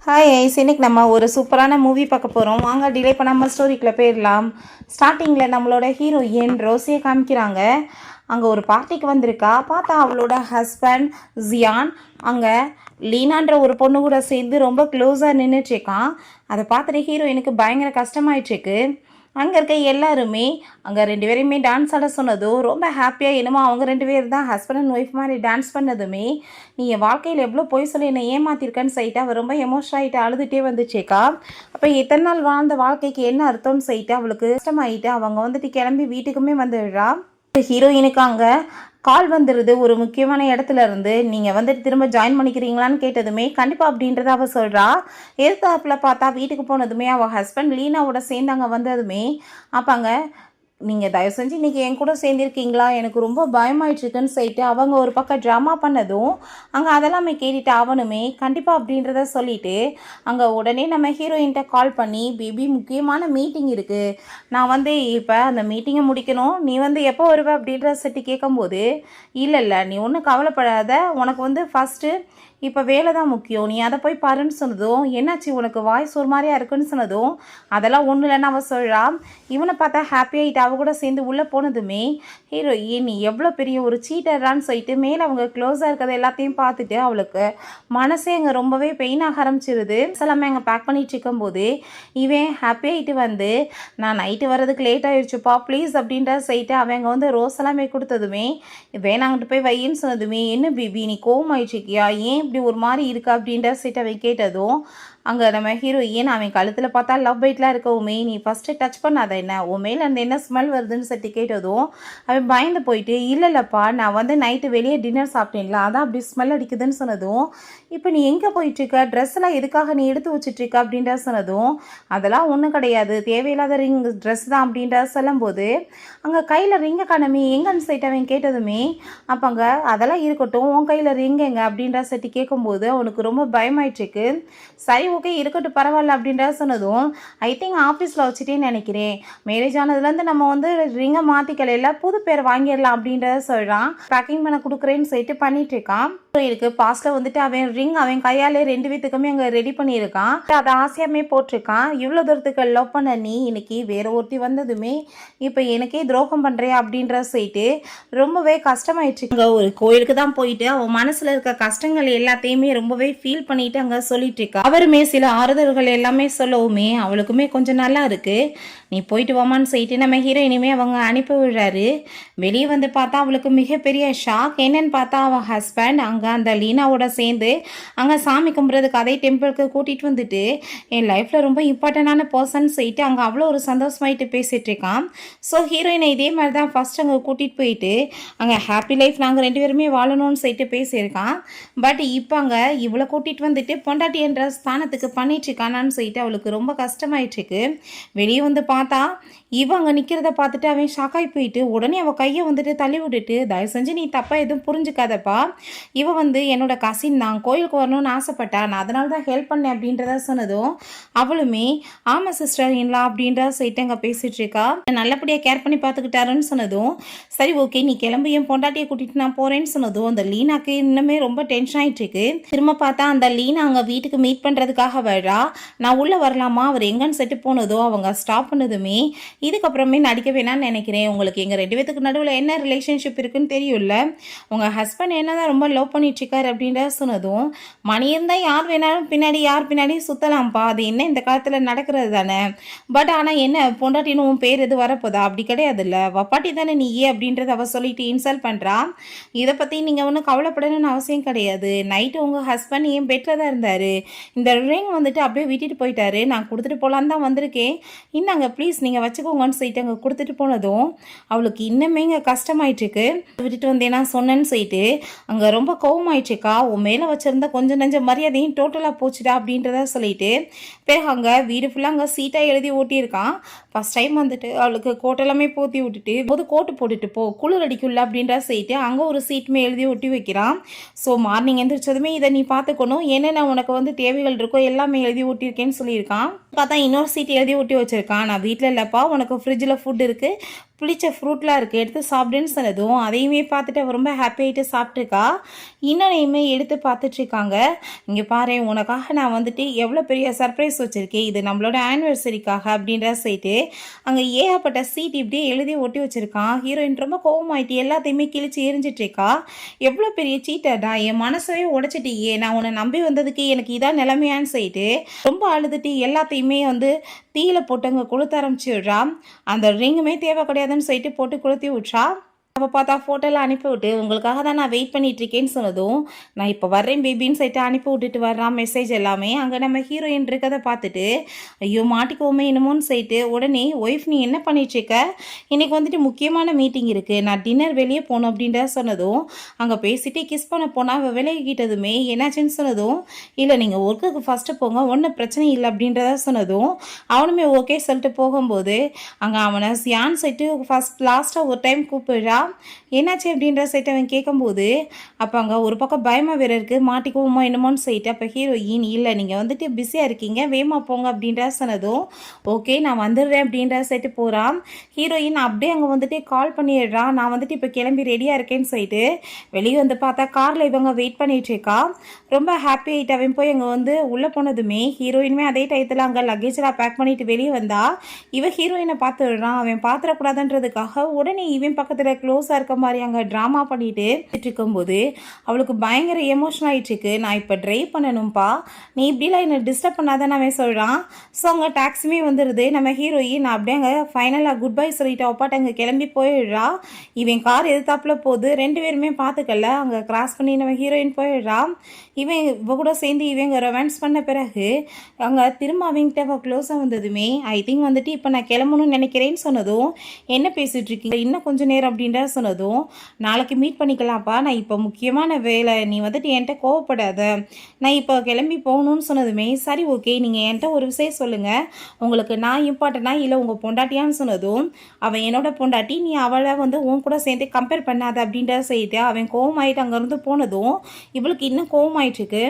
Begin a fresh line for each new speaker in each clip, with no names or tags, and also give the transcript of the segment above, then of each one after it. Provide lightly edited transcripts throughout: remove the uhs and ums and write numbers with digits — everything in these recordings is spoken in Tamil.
ஹாய் ஐஸ், இன்னைக்கு நம்ம ஒரு சூப்பரான மூவி பார்க்க போகிறோம். வாங்க டிலே பண்ணாமல் ஸ்டோரிக்குள்ளே போயிடலாம். ஸ்டார்டிங்கில் நம்மளோட ஹீரோயின் ரோஸியை காமிக்கிறாங்க. அங்கே ஒரு பார்ட்டிக்கு வந்திருக்கா. பார்த்தா அவளோட ஹஸ்பண்ட் ஜியான் அங்கே லீனான்ற ஒரு பொண்ணு கூட சேர்ந்து ரொம்ப க்ளோஸாக நின்றுட்டுருக்கான். அதை பார்த்துட்டு ஹீரோயினுக்கு பயங்கர கஷ்டமாயிட்டுருக்கு. அங்கே இருக்க எல்லாருமே அங்கே 2 பேரையுமே டான்ஸ் ஆட சொன்னதும் ரொம்ப ஹாப்பியாக என்னமோ அவங்க 2 பேர் தான் ஹஸ்பண்ட் அண்ட் ஒய்ஃப் மாதிரி டான்ஸ் பண்ணதுமே நீ என் வாழ்க்கையில் எவ்வளோ போய் சொல்லி என்னை ஏமாத்திருக்கேன்னு சொல்லிட்டு அவள் ரொம்ப எமோஷன் ஆகிட்டு அழுதுகிட்டே வந்துச்சேக்கா. அப்போ எத்தனை நாள் வாழ்ந்த வாழ்க்கைக்கு என்ன அர்த்தம்னு சொல்லிட்டு அவளுக்கு கஷ்டமாயிட்டு அவங்க வந்துட்டு கிளம்பி வீட்டுக்குமே வந்துடுறா. ஹீரோயினுக்கு அங்கே கால் வந்துடுது ஒரு முக்கியமான இடத்துல இருந்து. நீங்கள் வந்துட்டு திரும்ப ஜாயின் பண்ணிக்கிறீங்களான்னு கேட்டதுமே கண்டிப்பாக அப்படின்றத அவள் சொல்கிறா. எதிர்த்தாப்பில் பார்த்தா வீட்டுக்கு போனதுமே அவள் ஹஸ்பண்ட் லீனாவோட சேர்ந்து அங்கே வந்ததுமே அப்பாங்க நீங்கள் தயவு செஞ்சு இன்றைக்கி என் கூட சேர்ந்துருக்கீங்களா, எனக்கு ரொம்ப பயமாயிட்ருக்குன்னு சொல்லிட்டு அவங்க ஒரு பக்கம் ட்ராமா பண்ணதும் அங்கே அதெல்லாமே கேட்டுட்டு அவனுமே கண்டிப்பாக அப்படின்றத சொல்லிவிட்டு அங்கே உடனே நம்ம ஹீரோயின்கிட்ட கால் பண்ணி பேபி முக்கியமான மீட்டிங் இருக்குது, நான் இப்போ அந்த மீட்டிங்கை முடிக்கணும், நீ எப்போ வருவ அப்படின்றத சட்டி கேட்கும்போது இல்லை நீ ஒன்றும் கவலைப்படாத, உனக்கு ஃபஸ்ட்டு இப்போ வேலை தான் முக்கியம், நீ அதை போய் பாருன்னு சொன்னதும் என்னாச்சு உனக்கு வாய்ஸ் ஒரு மாதிரியா இருக்குன்னு சொன்னதும் அதெல்லாம் ஒன்றும் இல்லைன்னு அவள் சொல்கிறான். இவனை பார்த்தா ஹாப்பியாகிட்டு அவ கூட சேர்ந்து உள்ளே போனதுமே ஹீரோயின் நீ எவ்வளோ பெரிய ஒரு சீட்டரான்னு சொல்லிட்டு மேலே அவங்க க்ளோஸாக இருக்கிறத எல்லாத்தையும் பார்த்துட்டு அவளுக்கு மனசே அங்கே ரொம்பவே பெயின் ஆக ஆரம்பிச்சிருது. எல்லாமே அங்கே பேக் பண்ணிட்டு இருக்கும்போது இவன் ஹாப்பியாகிட்டு நான் நைட்டு வர்றதுக்கு லேட் ஆகிடுச்சுப்பா ப்ளீஸ் அப்படின்ற சொல்லிட்டு அவங்க ரோஸ் எல்லாமே கொடுத்ததுமே வேணாங்கிட்டு போய் வையின்னு சொன்னதுமே என்ன பேபி நீ கோவம் ஆயிடுச்சிக்கியா, ஏன் இப்படி ஒரு மாதிரி இருக்கா அப்படின்ற சீட்டை அவன் கேட்டதும் அங்கே நம்ம ஹீரோயின் அவன் கழுத்தில் பார்த்தா லவ் பைட்லாம் இருக்கவுமே நீ ஃபஸ்ட்டு டச் பண்ணாத என்ன உன் மேலே அந்த என்ன ஸ்மெல் வருதுன்னு சொல்லி கேட்டதும் அவன் பயந்து போயிட்டு இல்லைல்லப்பா நான் நைட்டு வெளியே டின்னர் சாப்பிட்டேன்ல அதான் அப்படி ஸ்மெல் அடிக்குதுன்னு சொன்னதும் இப்போ நீ எங்கே போயிட்டுருக்க, ட்ரெஸ்ஸெல்லாம் எதுக்காக நீ எடுத்து வச்சுட்ருக்க அப்படின்ற சொன்னதும் அதெல்லாம் ஒன்றும் கிடையாது தேவையில்லாத ட்ரெஸ் தான் அப்படின்ற சொல்லும்போது அங்கே கையில் ரிங்கை காணமே எங்கன்னு சொல்லிட்டு அவன் கேட்டதுமே அப்போ அங்கே அதெல்லாம் இருக்கட்டும் உன் கையில் ரிங் எங்க அப்படின்ற சட்டி கேட்கும்போது அவனுக்கு ரொம்ப பயமாயிட்டுருக்கு. சரி ஓகே இருக்கட்டும் பரவாயில்ல அப்படின்ற சொன்னதும் ஐ திங்க் ஆஃபீஸில் வச்சுட்டேன்னு நினைக்கிறேன், மேரேஜ் ஆனதுலேருந்து நம்ம ரிங்கை மாற்றிக்கல புது பேர் வாங்கிடலாம் அப்படின்றத சொல்கிறான். பேக்கிங் பண்ண கொடுக்குறேன்னு சொல்லிட்டு பண்ணிட்டு இருக்கான். இருக்கு பாஸ்ட்ல அவன் ரிங் அவன் கையாலே 2 பேத்துக்குமே அங்கே ரெடி பண்ணியிருக்கான். அதை ஆசையாமே போட்டிருக்கான். இவ்வளோ தூரத்துக்கு லவ் பண்ண நீ இன்னைக்கு வேற ஒருத்தி வந்ததுமே இப்போ எனக்கே துரோகம் பண்ணுறேன் அப்படின்ற சொல்லிட்டு ரொம்பவே கஷ்டமாயிடுச்சு. அங்கே ஒரு கோயிலுக்கு தான் போயிட்டு அவன் மனசில் இருக்க கஷ்டங்கள் எல்லாத்தையுமே ரொம்பவே ஃபீல் பண்ணிட்டு அங்கே சொல்லிட்டு இருக்கா. அவருமே சில ஆறுதல்கள் எல்லாமே சொல்லவுமே அவளுக்குமே கொஞ்சம் நல்லா இருக்கு. நீ போயிட்டு வாமான்னு சொல்லிட்டு நம்ம ஹீரோயினுமே அவங்க அனுப்பி விடுறாரு. வெளியே பார்த்தா அவளுக்கு மிகப்பெரிய ஷாக். என்னன்னு பார்த்தா அவள் ஹஸ்பண்ட் அங்கே அந்த லீனாவோட சேர்ந்து அங்கே சாமி கும்பிட்றதுக்கு அதே டெம்பிளுக்கு கூட்டிகிட்டு என் லைஃப்பில் ரொம்ப இம்பார்ட்டண்டான பர்சன் சொல்லிட்டு அங்கே அவ்வளோ ஒரு சந்தோஷமாயிட்டு பேசிகிட்டு இருக்கான். ஸோ ஹீரோயினை இதே மாதிரி தான் ஃபஸ்ட் அங்கே கூட்டிகிட்டு போயிட்டு அங்கே ஹாப்பி லைஃப் நாங்கள் 2 பேருமே வாழணும்னு சொல்லிட்டு பேசியிருக்கான். பட் இப்போ அங்கே இவ்வளோ கூட்டிகிட்டு பொண்டாட்டி என்ற ஸ்தானத்துக்கு பண்ணிட்டுருக்கானான்னு சொல்லிட்டு அவளுக்கு ரொம்ப கஷ்டமாயிட்டுருக்கு. வெளியே பார்த்தா இவன் அங்கே நிற்கிறத பார்த்துட்டு அவன் ஷாக்காகி போயிட்டு உடனே அவள் கையை தள்ளி விட்டுட்டு தயவு செஞ்சு நீ தப்பாக எதுவும் புரிஞ்சுக்காதப்பா, இவன் என்னோட கசின் தான் கோயிலுக்கு வரணும்னு ஆசைப்பட்டா, நான் அதனால தான் ஹெல்ப் பண்ணேன் அப்படின்றத சொன்னதும் அவளுமே ஆமாம் சிஸ்டர் இல்லா அப்படின்றத சொல்லிட்டு அங்கே பேசிகிட்டு இருக்கா. நல்லபடியாக கேர் பண்ணி பார்த்துக்கிட்டாருன்னு சொன்னதும் சரி ஓகே நீ கிளம்பி என் பொண்டாட்டியை கூட்டிகிட்டு நான் போகிறேன்னு சொன்னதும் அந்த லீனாக்கு இன்னுமே ரொம்ப டென்ஷன் ஆகிட்டு இருக்கு. திரும்ப பார்த்தா அந்த லீனா அங்கே வீட்டுக்கு மீட் பண்ணுறதுக்காக வரா. நான் உள்ளே வரலாமா அவர் எங்கன்னு செட்டு போனதோ அவங்க ஸ்டாப் பண்ணதுமே இதுக்கப்புறமே நடிக்க வேணான்னு நினைக்கிறேன், உங்களுக்கு எங்கள் 2 பேத்துக்கு நடுவில் என்ன ரிலேஷன்ஷிப் இருக்குன்னு தெரியும்ல, உங்கள் ஹஸ்பண்ட் என்னதான் ரொம்ப லவ் பண்ணிட்டுருக்காரு அப்படின்ற சொன்னதும் மணி இருந்தால் யார் வேணாலும் பின்னாடி யார் பின்னாடியும் சுற்றலாம்ப்பா, அது என்ன இந்த காலத்தில் நடக்கிறது தானே, பட் ஆனால் என்ன பொண்டாட்டின்னு உன் பேர் எது வரப்போதா, அப்படி கிடையாது இல்லை வப்பாட்டி தானே நீ அப்படின்றத அவள் சொல்லிட்டு இன்சல்ட் பண்ணுறான். இதை பற்றி நீங்கள் ஒன்றும் கவலைப்படணும்னு அவசியம் கிடையாது, நைட்டு உங்கள் ஹஸ்பண்ட் என் பெட்டில் தான் இருந்தார், இந்த ரிங் அப்படியே விட்டுட்டு போயிட்டாரு, நான் கொடுத்துட்டு போகலான்னு தான் வந்திருக்கேன், இன்னாங்க ப்ளீஸ் நீங்கள் வச்சுக்கோங்கன்னு சொல்லிட்டு அங்கே கொடுத்துட்டு போனதும் அவளுக்கு இன்னுமே இங்கே கஷ்டமாயிட்டுருக்கு. விட்டுட்டு வந்தேன்னா சொன்னேன்னு சொல்லிட்டு அங்கே ரொம்ப கோவமாயிடுச்சுக்கா, உன் மேலே வச்சுருந்தா கொஞ்சம் நஞ்ச மரியாதையும் டோட்டலாக போச்சுடா அப்படின்றத சொல்லிட்டு பிறகு அங்கே வீடு ஃபுல்லாக அங்கே சீட்டாக எழுதி ஓட்டியிருக்கான். ஃபஸ்ட் டைம் அவளுக்கு கோட்டெல்லாமே போற்றி விட்டுட்டு கோட்டு போட்டுட்டு போ குளிர் அடிக்கும்ல அப்படின்றத சொல்லிட்டு அங்கே ஒரு சீட்டுமே எழுதி ஒட்டி வைக்கிறான். ஸோ மார்னிங் எந்திரிச்சதுமே இதை நீ பார்த்துக்கணும், என்னென்ன உனக்கு தேவைகள் இருக்கோ எல்லாமே எழுதி ஒட்டியிருக்கேன்னு சொல்லியிருக்கான். பார்த்தா இன்னொரு சீட் எழுதி ஒட்டி வச்சிருக்கான், நான் வீட்டில் இல்லைப்பா உனக்கு ஃப்ரிட்ஜில் ஃபுட் இருக்குது பிடிச்ச ஃப்ரூட்லாம் இருக்குது எடுத்து சாப்பிடுன்னு சொன்னதும் அதையுமே பார்த்துட்டு அவள் ரொம்ப ஹாப்பி ஆகிட்டு சாப்பிட்ருக்கா. இன்னொன்னையுமே எடுத்து பார்த்துட்ருக்காங்க. இங்கே பாரு, உனக்காக நான் வந்துட்டு எவ்வளோ பெரிய சர்ப்ரைஸ் வச்சுருக்கேன், இது நம்மளோட ஆனிவர்சரிக்காக அப்படின்ற சொல்லிட்டு அங்கே ஏகப்பட்ட சீட் இப்படியே எழுதி ஒட்டி வச்சுருக்கான். ஹீரோயின் ரொம்ப கோவமாயிட்டு எல்லாத்தையுமே கிழிச்சு எரிஞ்சிட்ருக்கா. எவ்வளோ பெரிய சீட்டடா, என் மனசவே உடைச்சிட்டியே, நான் உன்னை நம்பி வந்ததுக்கு எனக்கு இதான் நிலைமையான்னு சொல்லிட்டு ரொம்ப அழுதுட்டு எல்லாத்தையுமே வந்து தீயில போட்டு அங்கே கொளுத்த ஆரம்பிச்சு விட்றா. அந்த ரிங்குமே தேவை கிடையாதுன்னு சொல்லிட்டு போட்டு கொளுத்தி விட்றா. அப்போ பார்த்தா ஃபோட்டோலாம் அனுப்பி விட்டு உங்களுக்காக தான் நான் வெயிட் பண்ணிகிட்ருக்கேன்னு சொன்னதும் நான் இப்போ வர்றேன் பேபின்னு சொல்லிட்டு அனுப்பி விட்டுட்டு வர்றான் மெசேஜ் எல்லாமே. அங்கே நம்ம ஹீரோயின் இருக்கதை பார்த்துட்டு ஐயோ மாட்டிக்கோமே என்னமோன்னு சொல்லிட்டு உடனே ஒய்ஃப் நீ என்ன பண்ணிகிட்ருக்க, இன்றைக்கி வந்துட்டு முக்கியமான மீட்டிங் இருக்குது, நான் டின்னர் வெளியே போகணும் அப்படின்ற சொன்னதும் அங்கே பேசிகிட்டே கிஸ் பண்ண போனால் அவள் விலகிக்கிட்டதுமே என்னாச்சுன்னு சொன்னதும் இல்லை நீங்கள் ஒர்க்குக்கு ஃபஸ்ட்டு போங்க ஒன்றும் பிரச்சனை இல்லை அப்படின்றத சொன்னதும் அவனுமே ஓகே சொல்லிட்டு போகும்போது அங்கே அவனை சியான் சொல்லிட்டு லாஸ்ட்டாக ஒரு டைம் கூப்பிடுறா. என்னாச்சு அப்படின்ற சைட்டு அவன் கேட்கும்போது அப்போ அங்கே ஒரு பக்கம் பயமாக வேற இருக்குது, மாட்டிக்குவோமா என்னமோன்னு சொல்லிட்டு அப்போ ஹீரோயின் இல்லை நீங்கள் வந்துட்டு பிஸியாக இருக்கீங்க வேமா போங்க அப்படின்ற சொன்னதும் ஓகே நான் வந்துடுறேன் அப்படின்ற சைட்டு போகிறான். ஹீரோயின் அப்படியே அங்கே வந்துட்டு கால் பண்ணிடுறான், நான் வந்துட்டு இப்போ கிளம்பி ரெடியாக இருக்கேன்னு சொல்லிட்டு வெளியே வந்து பார்த்தா காரில் இவங்க வெயிட் பண்ணிட்டு இருக்கா. ரொம்ப ஹாப்பி ஆகிட்டு அவன் போய் அங்கே வந்து உள்ளே போனதுமே ஹீரோயினுமே அதே டயத்தில் அங்கே லக்கேஜெலாம் பேக் பண்ணிட்டு வெளியே வந்தா. இவன் ஹீரோயினை பார்த்துடுறான், அவன் பார்த்துடக்கூடாதுன்றதுக்காக உடனே இவன் பக்கத்தில் க்ளோஸாக இருக்க மாதிரி அங்கே ட்ராமா பண்ணிட்டு இருக்கும்போது அவளுக்கு பயங்கர எமோஷனல் ஆகிட்டுருக்கு. நான் இப்போ ட்ரைவ் பண்ணணும்ப்பா, நீ இப்படிலாம் என்னை டிஸ்டர்ப் பண்ணாதானே அவன் சொல்கிறான். ஸோ அங்கே டாக்ஸியுமே வந்துடுது. நம்ம ஹீரோயின் நான் அப்படியே அங்கே ஃபைனலாக குட் பை சொல்லிட்டு அப்பாட்ட அங்கே கிளம்பி போயிடுறா. இவன் கார் எதிர்த்தாப்புல போகுது, ரெண்டு பேருமே பார்த்துக்கல அங்கே கிராஸ் பண்ணி நம்ம ஹீரோயின் போயிடுறா. இவ கூட சேர்ந்து இவங்க ரொமான்ஸ் பண்ண பிறகு அங்கே திரும்ப அவங்ககிட்ட அவள் க்ளோஸாக வந்ததுமே ஐ திங்க் வந்துட்டு இப்போ நான் கிளம்பணும்னு நினைக்கிறேன்னு சொன்னதும் என்ன பேசிகிட்டு இருக்கீங்க இன்னும் கொஞ்சம் நேரம் அப்படின்ற சொன்னதும் நாளைக்கு மீட் பண்ணிக்கலாம்ப்பா, நான் இப்போ முக்கியமான வேலை, நீ வந்துட்டு என்கிட்ட கோவப்படாத, நான் இப்போ கிளம்பி போகணும்னு சொன்னதுமே சரி ஓகே நீங்கள் என்கிட்ட ஒரு விஷயம் சொல்லுங்கள், உங்களுக்கு நான் இம்பார்ட்டனா இல்லை உங்கள் பொண்டாட்டியான்னு சொன்னதும் அவன் என்னோட பொண்டாட்டி, நீ அவளை வந்து உன் கூட சேர்ந்து கம்பேர் பண்ணாத அப்படின்ற சொல்லிட்டு அவன் கோவமாயிட்டு அங்கேருந்து போனதும் இவளுக்கு இன்னும் கோவமாயிட்டுருக்கு.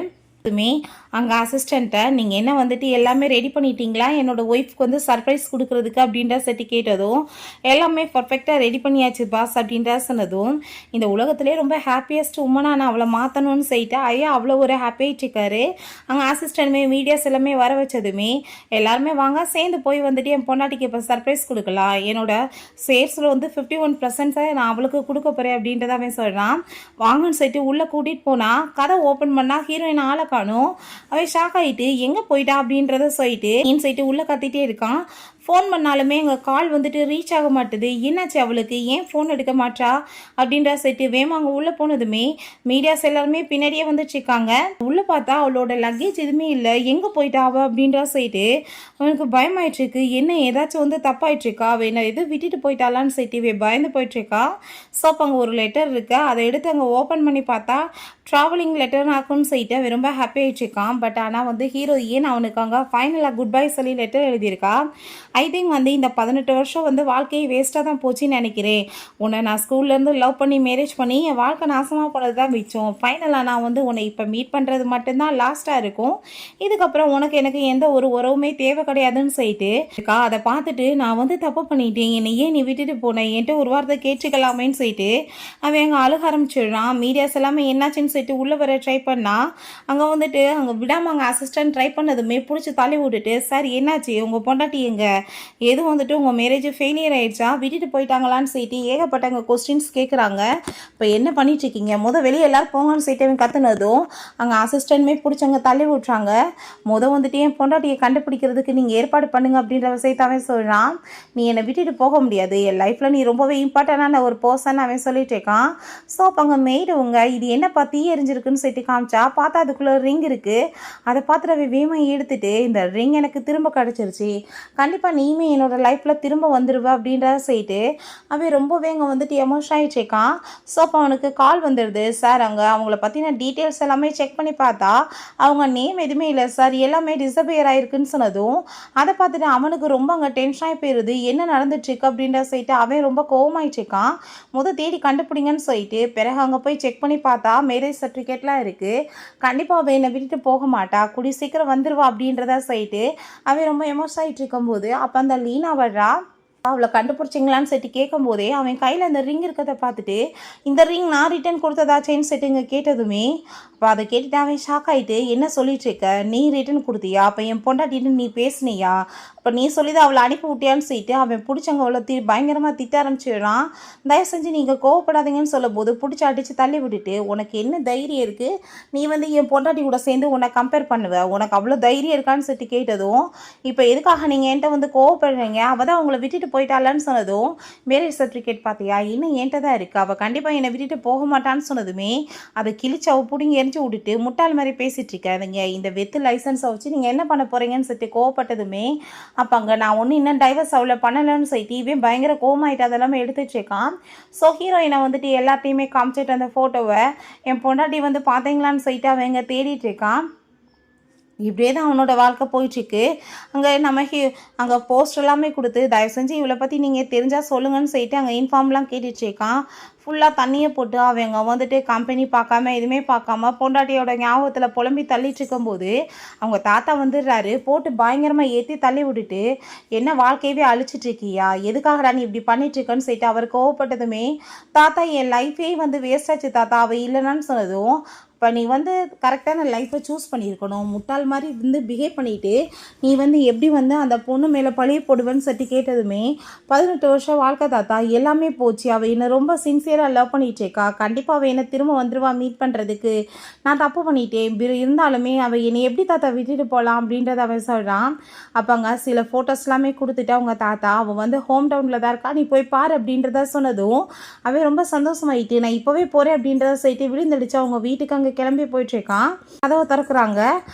அங்கே அசிஸ்டண்ட்டை நீங்கள் என்ன வந்துட்டு எல்லாமே ரெடி பண்ணிட்டீங்களா என்னோட ஒய்ஃப்க்கு வந்து சர்ப்ரைஸ் கொடுக்குறதுக்கு அப்படின்ற சட்டி கேட்டதும் எல்லாமே பர்ஃபெக்டாக ரெடி பண்ணியாச்சு பாஸ் அப்படின்ற சொன்னதும் இந்த உலகத்திலே ரொம்ப ஹாப்பியஸ்ட் உமனாக நான் அவளை மாற்றணும்னு சொல்லிட்டு ஐயா அவ்வளோ ஒரு ஹாப்பியாகிட்டு இருக்காரு. அங்கே அசிஸ்டண்ட்டுமே மீடியாஸ் எல்லாமே வர வச்சதுமே எல்லாருமே வாங்க சேர்ந்து போய் வந்துட்டு என் பொண்டாட்டிக்கு இப்போ சர்ப்ரைஸ் கொடுக்கலாம், என்னோட ஷேர்ஸில் வந்து 51% நான் அவளுக்கு கொடுக்க போகிறேன் அப்படின்றத அவன் சொல்கிறான். வாங்கன்னு சொல்லிட்டு உள்ளே கூட்டிகிட்டு போனால் கதை ஓப்பன் பண்ணால் ஹீரோயின் ஆளை காணும். அவன் ஷாக் ஆகிட்டு எங்கே போயிட்டா அப்படின்றத சொல்லிட்டு இன்சைட்டு உள்ளே கத்திட்டே இருக்கான். ஃபோன் பண்ணாலுமே எங்கள் கால் வந்துட்டு ரீச் ஆக மாட்டுது, என்னாச்சு அவளுக்கு ஏன் ஃபோன் எடுக்க மாட்டா அப்படின்ற சொல்லிட்டு வேமா அங்கே உள்ளே போனதுமே மீடியாஸ் எல்லாருமே பின்னாடியே வந்துட்டுருக்காங்க. உள்ளே பார்த்தா அவளோட லக்கேஜ் எதுவுமே இல்லை, எங்கே போயிட்டா அவள் அப்படின்ற சொல்லிட்டு அவனுக்கு பயமாயிட்டுருக்கு, என்ன ஏதாச்சும் வந்து தப்பாயிட்டுருக்கா, அவள் என்ன எதுவும் விட்டுட்டு போயிட்டாலான்னு சொல்லிட்டு பயந்து போயிட்டுருக்கா. ஸோ அப்போ அங்கே ஒரு லெட்டர் இருக்கு, அதை எடுத்து அங்கே ஓப்பன் பண்ணி பார்த்தா ட்ராவலிங் லெட்டர் ஆக்குன்னு சொல்லிட்டு அவன் ரொம்ப ஹாப்பி ஆகிட்டுருக்கான். பட் ஆனால் வந்து ஹீரோயின் அவனுக்கு அங்கே ஃபைனலாக குட் பை சொல்லி லெட்டர் எழுதியிருக்கா. ஐ திங்க் வந்து இந்த 18 வருஷம் வந்து வாழ்க்கையை வேஸ்ட்டாக தான் போச்சுன்னு நினைக்கிறேன், உன்னை நான் ஸ்கூல்லேருந்து லவ் பண்ணி மேரேஜ் பண்ணி என் வாழ்க்கை நாசமாக போனது தான் மிச்சம், ஃபைனலாக நான் வந்து உன்னை இப்போ மீட் பண்ணுறது மட்டும்தான் லாஸ்ட்டாக இருக்கும், இதுக்கப்புறம் உனக்கு எனக்கு எந்த ஒரு உறவுமே தேவை கிடையாதுன்னு சொல்லிட்டு இருக்கா. அதை பார்த்துட்டு நான் வந்து தப்பு பண்ணிட்டேன், என்னை ஏன் நீ விட்டுட்டு போனேன், என்கிட்ட ஒரு வார்த்தை கேட்டுக்கலாமேன்னு சொல்லிட்டு அவன் அங்கே அழுக ஆரம்பிச்சிடுறான். மீடியாஸ் எல்லாமே என்னாச்சுன்னு சொல்லிட்டு உள்ளே வர ட்ரை பண்ணால் அங்கே வந்துட்டு அங்கே விடாமல் அங்கே அசிஸ்டன்ட் ட்ரை பண்ணதுமே பிடிச்சி தள்ளி விட்டுட்டு சார் என்னாச்சு உங்கள் பொண்டாட்டி எங்கே, எதுவும் வந்துட்டு உங்கள் மேரேஜ் ஃபெயிலியர் ஆகிடுச்சா, விட்டுட்டு போயிட்டாங்களான்னு சொல்லிட்டு ஏகப்பட்ட அங்கே கொஸ்டின்ஸ் கேட்குறாங்க. இப்போ என்ன பண்ணிட்டுருக்கீங்க, வெளியே எல்லோரும் போங்கன்னு சொல்லிட்டு அவன் கற்றுனதும் அங்கே அசிஸ்டன்ட்மே பிடிச்சவங்க தள்ளி விட்றாங்க. வந்துட்டு என் பொண்டாட்டியை கண்டுபிடிக்கிறதுக்கு நீங்கள் ஏற்பாடு பண்ணுங்க அப்படின்ற விஷயத்தை அவன் சொல்கிறான். நீ என்னை விட்டுட்டு போக முடியாது, என் லைஃப்பில் நீ ரொம்பவே இம்பார்ட்டண்டான ஒரு பர்சன் அவன் சொல்லிட்டு இருக்கான். ஸோ அப்போ அங்கே மெய்டுவங்க இது என்னப்பா தீ எரிஞ்சிருக்குன்னு சொல்லிட்டு காமிச்சா பார்த்தா அதுக்குள்ளே ரிங் இருக்குது. அதை பார்த்துட்டு அவன் வேகமாக எடுத்துட்டு இந்த ரிங் எனக்கு திரும்ப கிடச்சிருச்சு, கண்டிப்பாக நீயுமே என்னோடய லைஃப்பில் திரும்ப வந்துடுவா அப்படின்றத சொல்லிட்டு அவன் ரொம்பவே அங்கே வந்துட்டு எமோஷன் ஆகிட்டுருக்கான். ஸோ அப்போ அவனுக்கு கால் வந்துடுது. சார் அங்கே அவங்கள பற்றின டீட்டெயில்ஸ் எல்லாமே செக் பண்ணி பார்த்தா அவங்க நேம் எதுவுமே இல்லை சார், எல்லாமே டிஸப்பியர் ஆகிருக்குன்னு சொன்னதும் அதை பார்த்துட்டு அவனுக்கு ரொம்ப அங்கே டென்ஷன் ஆகி போயிடுது, என்ன நடந்துட்டுருக்கு அப்படின்ற சொல்லிட்டு அவன் ரொம்ப கோவமாயிட்டுருக்கான். தேடி கண்டுபிடிங்கன்னு சொல்லிட்டு பிறகு அங்கே போய் செக் பண்ணி பார்த்தா மேரேஜ் சர்டிஃபிகேட்லாம் இருக்குது, கண்டிப்பாக அவன் என்னை விட்டுட்டு போக மாட்டா, கூடி சீக்கிரம் வந்துடுவா அப்படின்றத சொல்லிட்டு அவன் ரொம்ப எமோஷன் ஆகிட்டு இருக்கும்போது அப்போ அந்த லீனா வர்றா. அவளை கண்டுபிடிச்சிங்களான்னு சொல்லிட்டு கேட்கும்போதே அவன் கையில் அந்த ரிங் இருக்கிறத பார்த்துட்டு இந்த ரிங் நான் ரிட்டர்ன் கொடுத்ததாச்சேன்னு சொல்லிட்டு இங்கே கேட்டதுமே அப்போ அதை கேட்டுட்டு அவன் ஷாக் ஆகிட்டு என்ன சொல்லிட்டு இருக்க, நீ ரிட்டர்ன் கொடுத்தியா, அப்போ என் பொண்டாட்டின்னு நீ பேசுனியா, அப்போ நீ சொல்லி தான் அவளை அனுப்பி விட்டியான்னு சொல்லிட்டு அவன் பிடிச்சவங்க அவ்வளோ பயங்கரமாக திட்ட ஆரம்பிச்சிடுறான். தயவு செஞ்சு நீங்கள் கோவப்படாதீங்கன்னு சொல்லும் போது பிடிச்சி அடித்து தள்ளி விட்டுட்டு உனக்கு என்ன தைரியம் இருக்குது, நீ வந்து என் பொண்டாட்டி கூட சேர்ந்து உன்னை கம்பேர் பண்ணுவ, உனக்கு அவ்வளோ தைரியம் இருக்கான்னு சொல்லிட்டு கேட்டதும் இப்போ எதுக்காக நீங்கள் என்கிட்ட வந்து கோவப்படுறீங்க, அவள் தான் அவங்கள விட்டுட்டு போயிட்டாளான்னு சொன்னதும் மேரேஜ் சர்டிஃபிகேட் பார்த்தியா இன்னும் என்கிட்ட தான் இருக்குது, அவள் கண்டிப்பாக என்னை விட்டுட்டு போக மாட்டான்னு சொன்னதுமே அதை கிழிச்சு அவள் பிடிங்கி எரிஞ்சு விட்டுட்டு முட்டாள் மாதிரி பேசிகிட்டு இருக்காதுங்க, இந்த வெத்து லைசன்ஸை வச்சு நீங்கள் என்ன பண்ண போகிறீங்கன்னு சொல்லிட்டு கோவப்பட்டதுமே அப்போ அங்கே நான் ஒன்றும் இன்னும் டைவர்ஸ் அவ்வளோ பண்ணலைன்னு சொல்லிட்டு இவன் பயங்கர கோவமாயிட்டு அதெல்லாமே எடுத்துட்டு இருக்கான். ஸோ ஹீரோயினை வந்துட்டு எல்லாத்தையுமே காமிச்சிட்டு அந்த ஃபோட்டோவை என் பொண்டாட்டி வந்து பார்த்தீங்களான்னு சொல்லிட்டு அவன் இங்கே தேடிட்டு இருக்கான். இப்படியே தான் அவனோட வாழ்க்கை போயிட்டுருக்கு. அங்கே நம்ம அங்கே போஸ்ட் எல்லாமே கொடுத்து தயவு செஞ்சு இவளை பற்றி நீங்கள் தெரிஞ்சால் சொல்லுங்கன்னு சொல்லிட்டு அங்கே இன்ஃபார்ம்லாம் கேட்டுட்ருக்கான். ஃபுல்லாக தண்ணியை போட்டு அவங்க வந்துட்டு கம்பெனி பார்க்காம எதுவுமே பார்க்காம பொண்டாட்டியோட ஞாபகத்தில் புலம்பி தள்ளிட்டு இருக்கும்போது அவங்க தாத்தா வந்துடுறாரு. போட்டு பயங்கரமாக ஏற்றி தள்ளி விட்டுட்டு என்ன வாழ்க்கையவே அழிச்சிட்ருக்கியா, எதுக்காகடா நீ இப்படி பண்ணிட்டுருக்கன்னு சொல்லிட்டு அவர் கோவப்பட்டதுமே தாத்தா என் லைஃபே வந்து வேஸ்டாச்சு தாத்தா, அவள் இல்லைன்னு சொன்னதும் இப்போ நீ வந்து கரெக்டான லைஃப்பை சூஸ் பண்ணியிருக்கணும், முட்டாள் மாதிரி வந்து பிஹேவ் பண்ணிவிட்டு நீ வந்து எப்படி வந்து அந்த பொண்ணு மேலே பழிய போடுவேன்னு சொல்லிட்டு கேட்டதுமே 18 வருஷம் வாழ்க்கை தாத்தா எல்லாமே போச்சு, அவள் என்னை ரொம்ப சின்சியராக லவ் பண்ணிகிட்டேக்கா, கண்டிப்பாக அவள் என்னை திரும்ப வந்துடுவா மீட் பண்ணுறதுக்கு, நான் தப்பு பண்ணிட்டேன், இருந்தாலுமே அவள் என்னை எப்படி தாத்தா விட்டுட்டு போகலாம் அப்படின்றத அவன் சொல்கிறான். அப்போ அங்கே சில ஃபோட்டோஸ் எல்லாமே கொடுத்துட்டு அவங்க தாத்தா அவள் வந்து ஹோம் டவுனில் தான் இருக்கா, நீ போய் பாரு அப்படின்றத சொன்னதும் அவன் ரொம்ப சந்தோஷமாயிட்டு நான் இப்போவே போகிறேன் அப்படின்றத சொல்லிட்டு விழுந்தடிச்சு அவங்க வீட்டுக்கு அங்கே கிளம்பி போயிட்டுருக்கான். கதவை திறக்கிறாங்க.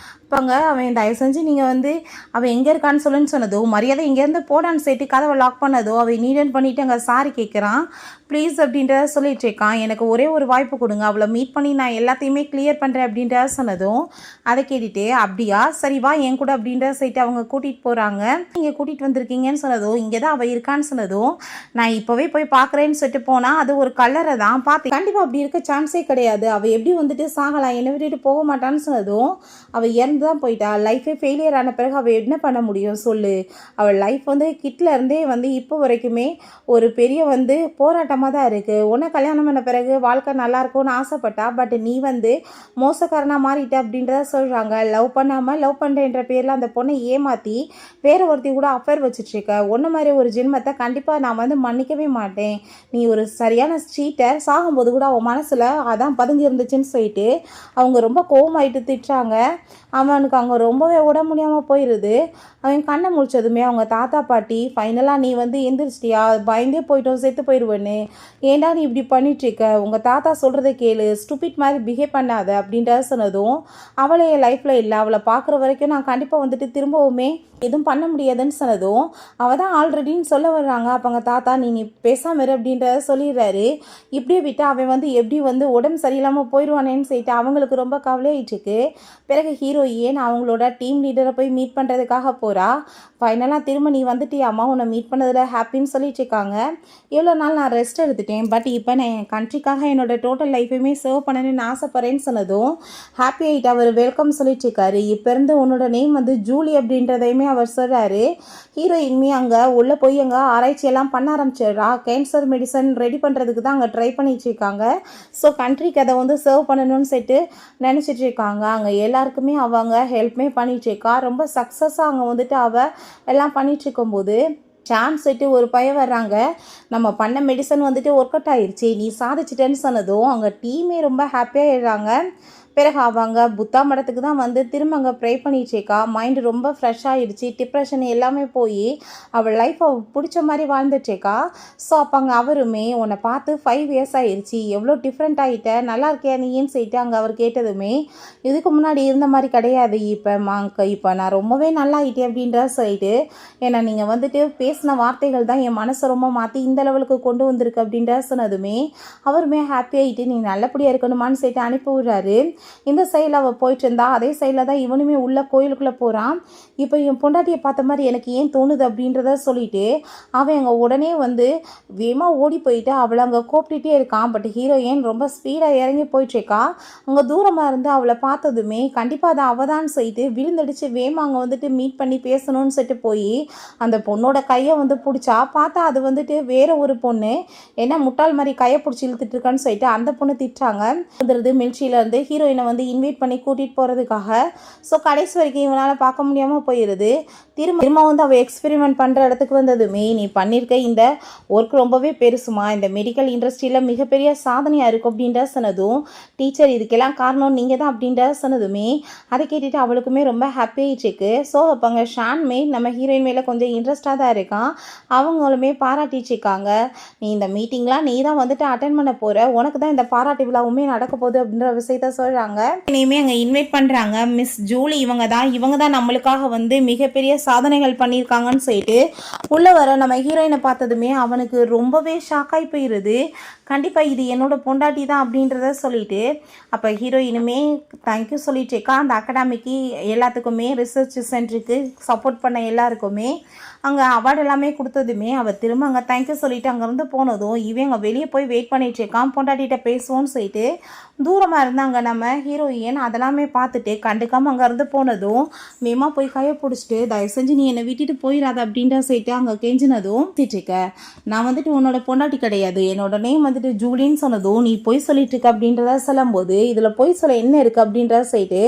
அப்போங்க அவன் தயவு செஞ்சு நீங்கள் வந்து அவன் எங்கே இருக்கான்னு சொல்லுன்னு சொன்னதோ மரியாதை இங்கேருந்து போடான்னு சொல்லிட்டு கதவை லாக் பண்ணதோ அவன் நீடன் பண்ணிவிட்டு அங்கே சாரி கேட்குறான். ப்ளீஸ் அப்படின்றத சொல்லிட்டு இருக்கான். எனக்கு ஒரே ஒரு வாய்ப்பு கொடுங்க, அவளை மீட் பண்ணி நான் எல்லாத்தையுமே கிளியர் பண்ணுறேன் அப்படின்றத சொன்னதும் அதை கேட்டுட்டு அப்படியா சரி வா என் கூட அப்படின்றத சொல்லிட்டு அவங்க கூட்டிகிட்டு போகிறாங்க. நீங்கள் கூட்டிகிட்டு வந்திருக்கீங்கன்னு சொன்னதும் இங்கே தான் அவள் இருக்கான்னு சொன்னதும் நான் இப்போவே போய் பார்க்குறேன்னு சொல்லிட்டு போனால் அது ஒரு கலரை தான் பார்த்து கண்டிப்பாக அப்படி இருக்க சான்ஸே கிடையாது, அவள் எப்படி வந்துட்டு சாகலாம் என்னை விட்டுட்டு போக மாட்டான்னு சொன்னதும் அவள் இறந்து தான் போயிட்டா, லைஃபே ஃபெயிலியர் ஆன பிறகு அவள் என்ன பண்ண முடியும் சொல்லு, அவள் லைஃப் வந்து கிட்லேருந்தே வந்து இப்போ வரைக்குமே ஒரு பெரிய வந்து போராட்டமாக தான் இருக்குது, உன்னை கல்யாணம் பண்ண பிறகு வாழ்க்கை நல்லா இருக்கும்னு ஆசைப்பட்டா, பட் நீ வந்து மோசக்காரனாக மாறிட்ட அப்படின்றத சொல்கிறாங்க. லவ் பண்ணாமல் லவ் பண்ணுறேன்ற பேரில் அந்த பொண்ணை ஏமாற்றி வேற ஒருத்தி கூட அஃபேர் வச்சுட்ருக்க, ஒன்று மாதிரி ஒரு ஜென்மத்தை கண்டிப்பாக நான் வந்து மன்னிக்கவே மாட்டேன், நீ ஒரு சரியான ஸ்ட்ரீட்டர், சாகும்போது கூட அவன் மனசில் அதான் பதுங்கி இருந்துச்சுன்னு சொல்லிட்டு அவங்க ரொம்ப கோவமாயிட்டு திட்டுறாங்க. அவனுக்கு அங்கே ரொம்பவே உடம்பு முடியாமல் போயிடுது. அவன் கண்ணை முடிச்சதுமே அவங்க தாத்தா பாட்டி ஃபைனலாக நீ வந்து எந்திரிச்சிட்டியா, பயந்தே போயிட்டோம் செத்து போயிடுவேன்னு, ஏண்டா நீ இப்படி பண்ணிட்டுருக்க, உங்கள் தாத்தா சொல்கிறத கேளு, ஸ்டூபிட் மாதிரி பிஹேவ் பண்ணாத அப்படின்றத சொன்னதும் அவளை என் லைஃப்பில் இல்லை, அவளை பார்க்குற வரைக்கும் நான் கண்டிப்பாக வந்துட்டு திரும்பவுமே எதுவும் பண்ண முடியாதுன்னு சொன்னதும் அவள் தான் ஆல்ரெடின்னு சொல்ல வர்றாங்க. அப்போ அவங்க தாத்தா நீ பேசாம இரு அப்படின்றத சொல்லிடுறாரு. இப்படியே விட்டு அவன் வந்து எப்படி வந்து உடம்பு சரியில்லாமல் போயிடுவானேன்னு சொல்லிட்டு அவங்களுக்கு ரொம்ப கவலையாயிட்டுருக்கு. பிறகு ஹீரோயின் அவங்களோட டீம் லீடரை போய் மீட் பண்ணுறதுக்காக போகிறா. ஃபைனலாக திரும்ப நீ வந்துட்டியாம்மா, உன்னை மீட் பண்ணதில் ஹாப்பின்னு சொல்லிட்டு இருக்காங்க. எவ்வளோ நாள் நான் ரெஸ்ட் எடுத்துட்டேன், பட் இப்போ நான் என் கண்ட்ரிக்காக என்னோட டோட்டல் லைஃபையுமே சர்வ் பண்ணணும்னு ஆசைப்பட்றேன்னு சொன்னதும் ஹாப்பி ஆகிட்டு அவர் வெல்கம் சொல்லிட்டு இருக்காரு. இப்போ இருந்து உன்னோட நேம் வந்து ஜூலி அப்படின்றதையுமே அவர் சொல்கிறாரு. ஹீரோயின்மே அங்கே உள்ளே போய் அங்கே ஆராய்ச்சியெல்லாம் பண்ண ஆரம்பிச்சிடுறா. கேன்சர் மெடிசன் ரெடி பண்ணுறதுக்கு தான் அங்கே ட்ரை பண்ணிட்டு இருக்காங்க. ஸோ கண்ட்ரிக்கு அதை வந்து சர்வ் பண்ணணும்னு சொல்லிட்டு நினச்சிட்டு இருக்காங்க. அங்கே எல்லாருக்குமே அவங்க ஹெல்ப்மே பண்ணிகிட்ருக்கா. ரொம்ப சக்ஸஸாக அங்கே வந்துட்டு அவள் எல்லாம் பண்ணிகிட்டு இருக்கும்போது சான்ஸ் செட்டு ஒரு பையன் வர்றாங்க. நம்ம பண்ண மெடிசன் வந்துட்டு ஒர்க் அவுட் ஆயிடுச்சு, நீ சாதிச்சிட்டேன்னு சொன்னதும் அவங்க டீமே ரொம்ப ஹாப்பியாகிடுறாங்க. பிறகு அவங்க புத்தா மடத்துக்கு தான் வந்து திரும்ப அங்கே ப்ரே பண்ணிச்சேக்கா. மைண்டு ரொம்ப ஃப்ரெஷ் ஆகிடுச்சு, டிப்ரெஷன் எல்லாமே போய் அவள் லைஃப் பிடிச்ச மாதிரி வாழ்ந்துச்சேக்கா. ஸோ அப்போ அங்கே அவருமே உன்னை பார்த்து 5 இயர்ஸ் ஆகிடுச்சு, எவ்வளோ டிஃப்ரெண்ட் ஆகிட்ட, நல்லா இருக்கியா நீன்னு சொல்லிட்டு அங்கே அவர் கேட்டதுமே இதுக்கு முன்னாடி இருந்த மாதிரி கிடையாது, இப்போ நான் ரொம்பவே நல்லா ஆகிட்டேன் அப்படின்ற சொல்லிட்டு ஏன்னா நீங்கள் வந்துட்டு பேசின வார்த்தைகள் தான் என் மனசை ரொம்ப மாற்றி இந்த லெவலுக்கு கொண்டு வந்திருக்கு அப்படின்ற சொன்னதுமே அவருமே ஹாப்பி ஆகிட்டு நீ நல்லபடியாக இருக்கணுமான்னு சொல்லிட்டு அனுப்பி விடுறாரு. இந்த சைடில் அவள் போயிட்டு இருந்தா, அதே சைடில் தான் இவனுமே உள்ள கோயிலுக்குள்ளே போகிறான். இப்போ என் பொண்டாட்டியை பார்த்த மாதிரி எனக்கு ஏன் தோணுது அப்படின்றத சொல்லிட்டு அவன் அங்கே உடனே வந்து வேகமாக ஓடி போயிட்டு அவளை அங்கே கூப்பிட்டுட்டே இருக்கான். பட் ஹீரோயின் ரொம்ப ஸ்பீடாக இறங்கி போயிட்டுருக்கா. அங்கே தூரமாக இருந்து அவளை பார்த்ததுமே கண்டிப்பாக அதை அவதான் சொல்லிட்டு விழுந்தடிச்சு வேகமாக அங்கே வந்துட்டு மீட் பண்ணி பேசணும்னு சொல்லிட்டு போய் அந்த பொண்ணோட கையை வந்து பிடிச்சா. பார்த்தா அது வந்துட்டு வேற ஒரு பொண்ணு, என்ன முட்டாள் மாதிரி கையை பிடிச்சி இழுத்துட்டு இருக்கான்னு சொல்லிட்டு அந்த பொண்ணு திட்டுறாங்க. வந்துடுது மில்ட்ரியிலேருந்து ஹீரோயினை வந்து இன்வைட் பண்ணி கூட்டிகிட்டு போகிறதுக்காக. ஸோ கடைசி வரைக்கும் இவனால் பார்க்க முடியாமல் போயிடுது. திரும்ப வந்து அவள் எக்ஸ்பெரிமெண்ட் பண்ணுற இடத்துக்கு வந்ததுமே நீ பண்ணியிருக்க இந்த ஒர்க் ரொம்பவே பெருசுமா, இந்த மெடிக்கல் இண்டஸ்ட்ரியில் மிகப்பெரிய சாதனையாக இருக்கும் அப்படின்ற சொன்னதும், டீச்சர் இதுக்கெல்லாம் காரணம் நீங்கள் தான் அப்படின்ற சொன்னதுமே அதை கேட்டுட்டு அவளுக்குமே ரொம்ப ஹாப்பி ஆகிட்டுருக்கு. ஸோ அப்போ அங்கே ஷான்மே நம்ம ஹீரோயின் மேலே கொஞ்சம் இன்ட்ரெஸ்டாக தான் இருக்கான். அவங்களுமே பாராட்டிச்சிருக்காங்க. நீ இந்த மீட்டிங்லாம் நீ தான் வந்துட்டு அட்டென்ட் பண்ண போகிற, உனக்கு தான் இந்த பாராட்டு விழாவுமே நடக்க போகுது அப்படின்ற விஷயத்த சொல்கிறாங்க. இனிமே அங்கே இன்வைட் பண்ணுறாங்க மிஸ் ஜூலி. இவங்க தான் நம்மளுக்காக வந்து மிகப்பெரிய சாதனைகள் பண்ணியிருக்காங்கன்னு சொல்லிட்டு உள்ளே வர நம்ம ஹீரோயினை பார்த்ததுமே அவனுக்கு ரொம்பவே ஷாக்காகி போயிடுது. கண்டிப்பாக இது என்னோட பொண்டாட்டி தான் அப்படின்றத சொல்லிட்டு அப்போ ஹீரோயினுமே தேங்க்யூ சொல்லிட்டேக்கா. அந்த அகாடமிக்கு எல்லாத்துக்குமே ரிசர்ச் சென்டருக்கு சப்போர்ட் பண்ண எல்லாருக்குமே அங்கே அவார்டு எல்லாமே கொடுத்ததுமே அவள் திரும்ப அங்கே தேங்க்யூ சொல்லிவிட்டு அங்கேருந்து போனதும் இவன் அங்கே வெளியே போய் வெயிட் பண்ணிகிட்ருக்கான். பொண்டாட்டிகிட்ட பேசுவோன்னு சொல்லிட்டு தூரமாக இருந்தாங்க நம்ம ஹீரோயின். அதெல்லாமே பார்த்துட்டு கண்டுக்காமல் அங்கேருந்து போனதும் மேமா போய் கையை பிடிச்சிட்டு தயவு செஞ்சு நீ என்னை விட்டுட்டு போயிடாத அப்படின்ற சொல்லிட்டு அங்கே கெஞ்சினதும் திட்டிருக்க. நான் வந்துட்டு உன்னோட பொண்டாட்டி கிடையாது, என்னோட நேம் வந்துட்டு ஜூலின்னு சொன்னதும் நீ பொய் சொல்லிட்டு இருக்க அப்படின்றத சொல்லும்போது இதில் பொய் சொல்ல என்ன இருக்குது அப்படின்றத சொல்லிட்டு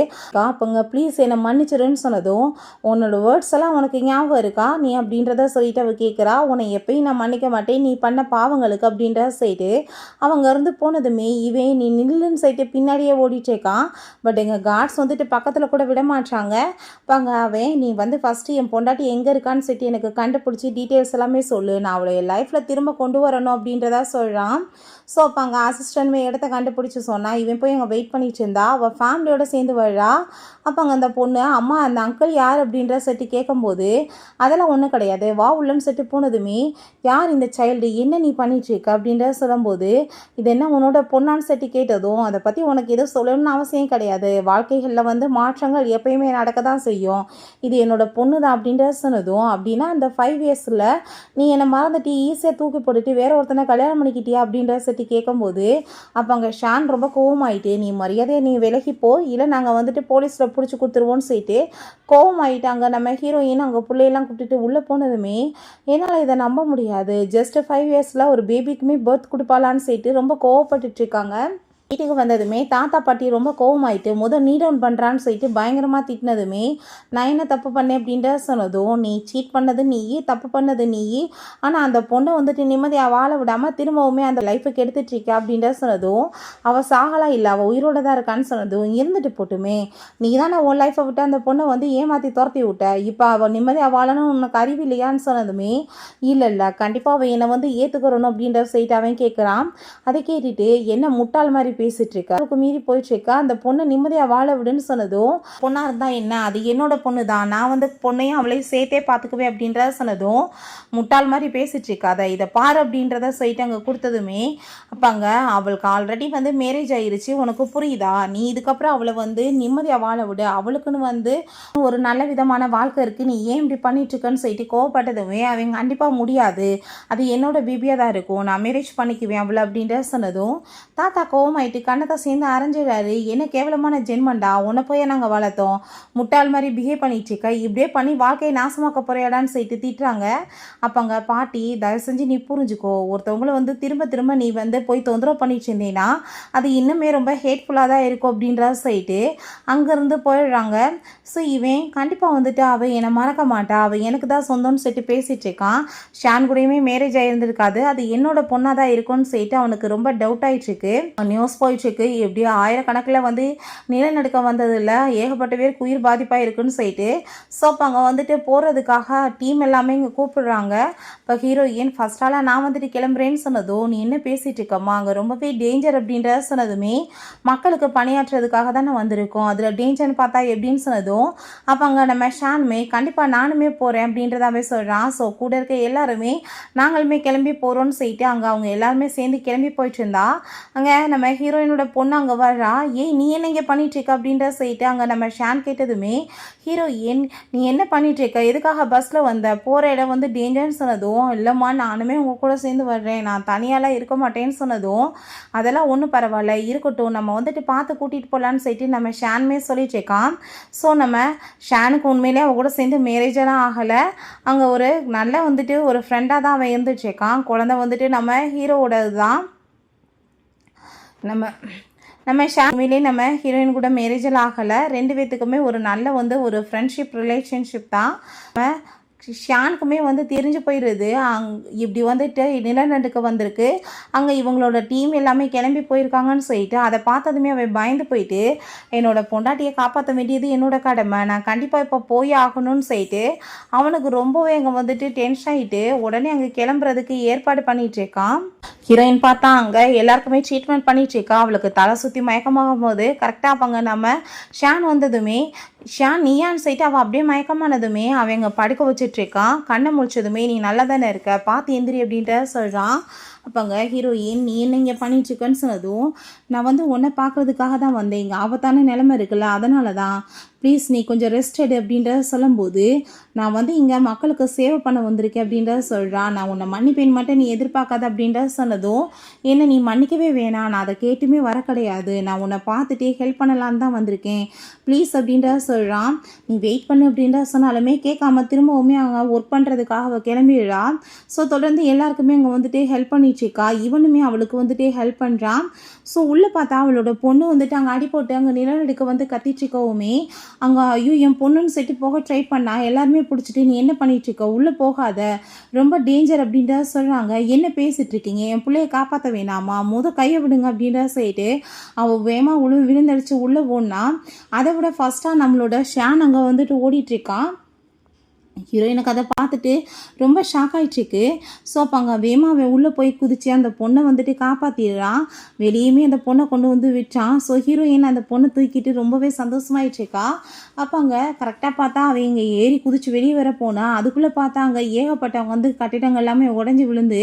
அப்போங்க ப்ளீஸ் என்னை மன்னிச்சிருன்னு சொன்னதும் உன்னோட வேர்ட்ஸ் எல்லாம் உனக்கு ஞாபகம் இருக்கா நீ அப்படின்றத சொல்லிட்டு அவள் கேட்குறா. உன்னை எப்பயும் நான் மன்னிக்க மாட்டேன் நீ பண்ண பாவங்களுக்கு அப்படின்றத சொல்லிட்டு அவங்க இருந்து போனதுமே இவன் நீ நில்லுன்னு சொல்லிட்டு பின்னாடியே ஓடிட்டேக்கான். பட் எங்கள் கார்ட்ஸ் வந்துட்டு பக்கத்தில் கூட விட மாட்டாங்க. பாங்க அவன் நீ வந்து ஃபஸ்ட்டு என் பொண்டாட்டி எங்கே இருக்கான்னு சொல்லிட்டு எனக்கு கண்டுபிடிச்சி டீட்டெயில்ஸ் எல்லாமே சொல்லு, நான் அவளை என் லைஃப்பில் திரும்ப கொண்டு வரணும் அப்படின்றதா சொல்கிறான். ஸோ அப்போ அங்கே அசிஸ்டன்ட் இடத்த கண்டுபிடிச்சி சொன்னால் இவன் போய் அங்கே வெயிட் பண்ணிட்டு இருந்தா. அவள் ஃபேமிலியோடு சேர்ந்து வர்றா. அப்போ அங்கே அந்த பொண்ணு அம்மா அந்த அங்கிள் யார் அப்படின்ற சொல்லிட்டு கேட்கும்போது அதெல்லாம் ஒன்றும் கிடையாது வா உள்ளன்னு சொல்லிட்டு போனதுமே யார் இந்த சைல்டு என்ன நீ பண்ணிட்டுருக்க அப்படின்ற சொல்லும்போது இது என்ன உன்னோட பொண்ணான்னு சொல்லிட்டு கேட்டதும் அதை பற்றி உனக்கு எதுவும் சொல்லணும்னு அவசியம் கிடையாது, வாழ்க்கைகளில் வந்து மாற்றங்கள் எப்பயுமே நடக்க தான் செய்யும், இது என்னோட பொண்ணு தான் அப்படின்ற சொன்னதும் அப்படின்னா அந்த 5 இயர்ஸில் நீ என்னை மறந்துட்டு ஈஸியாக தூக்கி போட்டுட்டு வேற ஒருத்தனை கல்யாணம் பண்ணிக்கிட்டியா அப்படின்ற சொல்லிட்டு கேட்கும்போது அப்போ அங்கே ஷான் ரொம்ப கோவமாயிட்டு நீ மரியாதையை நீ விலகிப்போ இல்லை நாங்கள் வந்துட்டு போலீஸில் பிடிச்சி கொடுத்துருவோன்னு சொல்லிட்டு கோவமாயிட்டாங்க. நம்ம ஹீரோயின் அங்கே பிள்ளையெல்லாம் கூப்பிட்டுட்டு உள்ளே போனதுமே என்னால் இதை நம்ப முடியாது, ஜஸ்ட் 5 இயர்ஸில் ஒரு பேபிக்குமே பர்த் கொடுப்பாளான்னு சொல்லிட்டு ரொம்ப கோவப்பட்டுட்ருக்காங்க. வீட்டுக்கு வந்ததுமே தாத்தா பாட்டி ரொம்ப கோவமாயிட்டு நீ டவுன் பண்ணுறான்னு சொல்லிட்டு பயங்கரமாக திட்டினதுமே நான் என்ன தப்பு பண்ணேன் அப்படின்ற சொன்னதும் நீ சீட் பண்ணது நீ தப்பு பண்ணது நீ, ஆனால் அந்த பொண்ணை வந்துட்டு நிம்மதியாக வாழ விடாமல் திரும்பவுமே அந்த லைஃபுக்கு எடுத்துட்ருக்க அப்படின்ற சொன்னதும் அவள் சாகலாம் இல்லை அவள் உயிரோட தான் இருக்கான்னு சொன்னதும் இருந்துட்டு போட்டுமே நீ தானே உன் லைஃப்பை விட்டு அந்த பொண்ணை வந்து ஏமாற்றி துரத்தி விட்ட, இப்போ அவள் நிம்மதியாக வாழணும் உனக்கு அறிவு இல்லையான்னு சொன்னதுமே இல்லை கண்டிப்பாக அவள் என்னை வந்து ஏற்றுக்கிறணும் அப்படின்ற சொல்லிட்டு அவன் கேட்குறான். அதை கேட்டுட்டு என்ன முட்டாள் மாதிரி பேசிட்டு இருக்கா, அதுக்கு மீறி போயிட்டு இருக்கா, அந்த பொண்ணை நிம்மதியாக வாழ விடுன்னு சொன்னதும் பொண்ணா இருந்தா என்ன அது என்னோட பொண்ணு தான், நான் வந்து பொண்ணையும் அவளையும் சேர்த்தே பார்த்துக்குவேன் அப்படின்றத சொன்னதும் முட்டாள் மாதிரி பேசிட்டு இருக்காத இதை பாரு அப்படின்றத சொல்லிட்டு அங்கே கொடுத்ததுமே அப்பாங்க அவளுக்கு ஆல்ரெடி வந்து மேரேஜ் ஆயிருச்சு உனக்கு புரியுதா, நீ இதுக்கப்புறம் அவளை வந்து நிம்மதியாக வாழ விடு, அவளுக்குன்னு வந்து ஒரு நல்ல விதமான வாழ்க்கை இருக்குது, நீ ஏன் இப்படி பண்ணிட்டு இருக்கன்னு சொல்லிட்டு கோவப்பட்டதுமே அவங்க கண்டிப்பாக முடியாது, அது என்னோட பேபியாக தான் இருக்கும், நான் மேரேஜ் பண்ணிக்குவேன் அவளை அப்படின்ற சொன்னதும் தாத்தா கோவமாயிட்டு கண்ணத்தை சேர்ந்து அரைஞ்சிடாரு. என்ன கேவலமான ஜென்மண்டா, உன்னை போய் நாங்கள் வளர்த்தோம், முட்டாள் மாதிரி பிஹேவ் பண்ணிட்டு இருக்க, இப்படியே பண்ணி வாழ்க்கையை நாசமாக்க போறியாடான்னு சொல்லிட்டு திட்டுறாங்க. அப்போ அங்கே பாட்டி தயவு செஞ்சு நீ புரிஞ்சுக்கோ, ஒருத்தவங்களை வந்து திரும்ப திரும்ப நீ வந்து போய் தொந்தரவு பண்ணிட்டு இருந்தீங்கன்னா அது இன்னுமே ரொம்ப ஹேட்ஃபுல்லாக தான் இருக்கும் அப்படின்றத சொல்லிட்டு அங்கேருந்து போயிடுறாங்க. ஸோ இவன் கண்டிப்பாக வந்துட்டு அவள் என்னை மறக்க மாட்டா, அவள் எனக்கு தான் சொந்தம்னு சொல்லிட்டு பேசிகிட்டு இருக்கான். ஷான் கூடயுமே மேரேஜ் ஆகியிருந்திருக்காது, அது என்னோட பொண்ணாக தான் இருக்கும்னு சொல்லிட்டு அவனுக்கு ரொம்ப டவுட் ஆகிட்டுருக்கு. நியூஸ் போயிட்டுருக்கு எப்படியோ ஆயிரக்கணக்கில் வந்து நிலநடுக்கம் வந்ததில்ல ஏகப்பட்ட பேருக்கு உயிர் பாதிப்பாக இருக்குன்னு சொல்லிட்டு ஸோ அப்போ அங்கே வந்துட்டு போகிறதுக்காக டீம் எல்லாமே இங்கே கூப்பிடுறாங்க. இப்போ ஹீரோயின் ஃபஸ்ட்டால நான் வந்துட்டு கிளம்புறேன்னு சொன்னதும் நீ என்ன பேசிகிட்டு இருக்கம்மா அங்கே ரொம்பவே டேஞ்சர் அப்படின்ற சொன்னதுமே மக்களுக்கு பணியாற்றுறதுக்காக தான் நான் வந்திருக்கோம், அதில் டேஞ்சர்னு பார்த்தா எப்படின்னு சொன்னதும் அப்போ அங்கே நம்ம ஷானுமே கண்டிப்பாக நானுமே போகிறேன் அப்படின்றதாவே சொல்கிறான். ஸோ கூட இருக்க எல்லாருமே நாங்களுமே கிளம்பி போகிறோன்னு சொல்லிட்டு அங்கே அவங்க எல்லாருமே சேர்ந்து கிளம்பி போயிட்டு இருந்தா அங்கே நம்ம ஹீரோயினோட பொண்ணு அங்கே வர்றா. ஏய் நீ என்ன இங்கே பண்ணிகிட்ருக்க அப்படின்ற சொல்லிட்டு அங்கே நம்ம ஷான் கேட்டதுமே ஹீரோயின் நீ என்ன பண்ணிகிட்ருக்க, எதுக்காக பஸ்ஸில் வந்த, போகிற இடம் வந்து டேஞ்சர்னு சொன்னதும் இல்லைம்மா நானுமே உங்கள் கூட சேர்ந்து வர்றேன், நான் தனியாலாம் இருக்க மாட்டேன்னு சொன்னதும் அதெல்லாம் ஒன்றும் பரவாயில்ல இருக்கட்டும், நம்ம வந்துட்டு பார்த்து கூட்டிகிட்டு போகலான்னு சொல்லிட்டு நம்ம ஷானுமே சொல்லிட்டுருக்கான். ஸோ நம்ம ஷானுக்கு உண்மையிலே அவள் கூட சேர்ந்து மேரேஜெல்லாம் ஆகலை, அங்கே ஒரு நல்ல வந்துட்டு ஒரு ஃப்ரெண்டாக தான் அவன் இருந்துட்டுருக்கான். குழந்தை வந்துட்டு நம்ம ஹீரோவோடது தான். நம்ம ஷாமிலே நம்ம ஹீரோயின் கூட மேரேஜெல்லாம் ஆகலை, 2 பேத்துக்குமே ஒரு நல்ல வந்து ஒரு ஃப்ரெண்ட்ஷிப் ரிலேஷன்ஷிப் தான். நம்ம ஷானுக்குமே வந்து தெரிஞ்சு போயிடுது இப்படி வந்துட்டு நிலநடுக்க வந்திருக்கு, அங்கே இவங்களோட டீம் எல்லாமே கிளம்பி போயிருக்காங்கன்னு சொல்லிட்டு அதை பார்த்ததுமே அவன் பயந்து போயிட்டு என்னோட பொண்டாட்டியை காப்பாற்ற வேண்டியது என்னோட கடமை, நான் கண்டிப்பாக இப்போ போய் ஆகணும்னு சொல்லிட்டு அவனுக்கு ரொம்பவே அங்கே வந்துட்டு டென்ஷன் ஆகிட்டு உடனே அங்கே கிளம்புறதுக்கு ஏற்பாடு பண்ணிகிட்ருக்கான். ஹீரோயின் பார்த்தா அங்கே எல்லாருக்குமே ட்ரீட்மெண்ட் பண்ணிகிட்ருக்கா. அவளுக்கு தலை சுற்றி மயக்கமாகும் போது கரெக்டாக அப்பங்க நம்ம ஷான் வந்ததுமே ஷான் நீயான்னு சொல்லிட்டு அவள் அப்படியே மயக்கமானதுமே அவங்க படுக்க வச்சிட்ருக்கான். கண்ணை முடிச்சதுமே நீ நல்லா தானே இருக்க, பார்த்து எந்திரி அப்படின்ட்டு சொல்கிறான். அப்போங்க ஹீரோயின் நீ என்ன இங்கே பண்ணிட்டுருக்கன்னு சொன்னதும் நான் வந்து உன்னை பார்க்குறதுக்காக தான் வந்தேன், இங்கே ஆபத்தான நிலைமை இருக்குல்ல அதனால தான், ப்ளீஸ் நீ கொஞ்சம் ரெஸ்ட் எடு அப்படின்றத சொல்லும்போது நான் வந்து இங்கே மக்களுக்கு சேவை பண்ண வந்திருக்கேன் அப்படின்றத சொல்கிறான். நான் உன்னை மன்னிப்பேன் மட்டும் நீ எதிர்பார்க்காத அப்படின்றத சொன்னதும் என்ன நீ மன்னிக்கவே வேணாம், நான் அதை கேட்டுமே வர கிடையாது, நான் உன்னை பார்த்துட்டே ஹெல்ப் பண்ணலான்னு தான் வந்திருக்கேன் ப்ளீஸ் அப்படின்றத சொல்கிறான். நீ வெயிட் பண்ணு அப்படின்றத சொன்னாலுமே கேட்காம திரும்பவுமே அவங்க ஒர்க் பண்ணுறதுக்காக அவள் கிளம்பிடுறான். ஸோ தொடர்ந்து எல்லாருக்குமே அங்கே வந்துட்டு ஹெல்ப் பண்ணிட்டுருக்கா. இவனுமே அவளுக்கு வந்துட்டு ஹெல்ப் பண்ணுறான். ஸோ உள்ளே பார்த்தா அவளோட பொண்ணு வந்துட்டு அங்கே அடி போட்டு அங்கே நிலநடுக்க வந்து கத்திட்டுருக்கவுமே அங்கே ஐயோ என் பொண்ணுன்னு சொல்லிட்டு போக ட்ரை பண்ணா எல்லாருமே பிடிச்சிட்டு நீ என்ன பண்ணிகிட்ருக்க, உள்ளே போகாத ரொம்ப டேஞ்சர் அப்படின்றத சொல்கிறாங்க. என்ன பேசிகிட்டு இருக்கீங்க, என் பிள்ளைய காப்பாற்ற வேணாமா, கையை விடுங்க அப்படின்றத சொல்லிட்டு அவள் வேகமாக விழுந்தடிச்சு உள்ளே போனா. அதை விட ஃபஸ்ட்டாக நம்மளோட ஷான் அங்கே வந்துட்டு ஓடிட்டுருக்கான். ஹீரோயினுக்கு அதை பார்த்துட்டு ரொம்ப ஷாக் ஆகிட்டுருக்கு. ஸோ அப்போ அங்கே வேகமாக உள்ளே போய் குதிச்சு அந்த பொண்ணை வந்துட்டு காப்பாற்றிடுறான். வெளியுமே அந்த பொண்ணை கொண்டு வந்து விட்டான். ஸோ ஹீரோயின் அந்த பொண்ணை தூக்கிட்டு ரொம்பவே சந்தோஷமாயிட்டுருக்கா. அப்போ அங்கே கரெக்டாக பார்த்தா அவன் இங்கே ஏறி குதிச்சு வெளியே வர போனால் அதுக்குள்ளே பார்த்தா அங்கே ஏகப்பட்டவங்க வந்து கட்டிடங்கள் எல்லாமே உடஞ்சி விழுந்து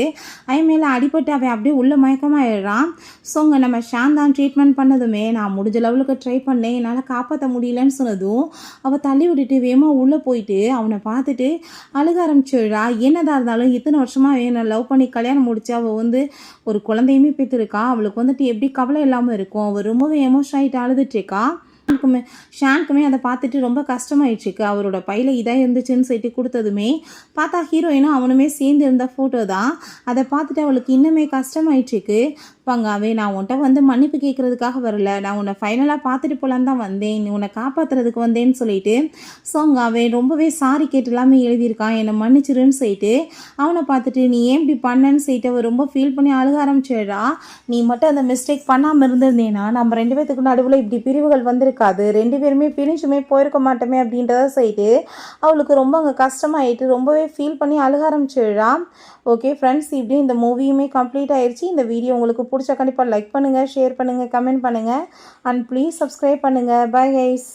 அவன் மேலே அடிபட்டு அவன் அப்படியே உள்ள மயக்கமாகிடுறான். ஸோ அங்கே நம்ம ஷான் தான் ட்ரீட்மெண்ட் பண்ணதுமே நான் முடிஞ்ச லெவலுக்கு ட்ரை பண்ணேன், என்னால் காப்பாற்ற முடியலன்னு சொன்னதும் அவள் தள்ளி விட்டுட்டு வேகமாக உள்ளே போயிட்டு அவனை பார்த்துட்டு அழுக ஆரம்பிச்சிடுறா. என்னதான் இருந்தாலும் இத்தனை வருஷமாக என்னை லவ் பண்ணி கல்யாணம் முடிச்சு அவள் வந்து ஒரு குழந்தையுமே பெற்றிருக்கா, அவளுக்கு வந்துட்டு எப்படி கவலை இல்லாமல் இருக்கும், அவள் ரொம்பவே எமோஷன் ஆகிட்டு அழுதுட்டுருக்கா. ஷானுக்குமே அதை பார்த்துட்டு ரொம்ப கஷ்டமாயிடுச்சுக்கு. அவரோட பையில இதாக இருந்துச்சுன்னு சொல்லிட்டு கொடுத்ததுமே பார்த்தா ஹீரோயினும் அவனுமே சேர்ந்து இருந்த ஃபோட்டோ தான். அதை பார்த்துட்டு அவளுக்கு இன்னுமே கஷ்டமாயிடுச்சுக்கு. பங்காவே நான் உன்ட்ட வந்து மன்னிப்பு கேட்குறதுக்காக வரல, நான் உன்னை ஃபைனலாக பார்த்துட்டு போகலான்னு தான் வந்தேன், நீ உன்னை காப்பாற்றுறதுக்கு வந்தேன்னு சொல்லிட்டு ஸோ அங்கே அவன் ரொம்பவே சாரி கேட்டு எல்லாமே எழுதியிருக்கான், என்னை மன்னிச்சிருன்னு சொல்லிட்டு அவனை பார்த்துட்டு நீ ஏன் இப்படி பண்ணன்னு சொல்லிட்டு அவன் ரொம்ப ஃபீல் பண்ணி அழுக ஆரம்பிச்சிடுறா. நீ மட்டும் அந்த மிஸ்டேக் பண்ணாமல் இருந்திருந்தேன்னா நம்ம 2 பேத்துக்கு நடுவில் இப்படி பிரிவுகள் வந்திருக்காது, 2 பேருமே பிரிஞ்சுமே போயிருக்க மாட்டோமே அப்படின்றத சொல்லிட்டு அவளுக்கு ரொம்ப அங்கே கஷ்டமாயிட்டு ரொம்பவே ஃபீல் பண்ணி அழுக ஆரம்பிச்சிடுறா. ஓகே ஃப்ரெண்ட்ஸ், இப்படி இந்த மூவியுமே கம்ப்ளீட் ஆயிடுச்சு. இந்த வீடியோ உங்களுக்கு பிடிச்ச கண்டிப்பாக லைக் பண்ணுங்கள், ஷேர் பண்ணுங்கள், கமெண்ட் பண்ணுங்கள் அண்ட் ப்ளீஸ் சப்ஸ்கிரைப் பண்ணுங்கள். Bye guys.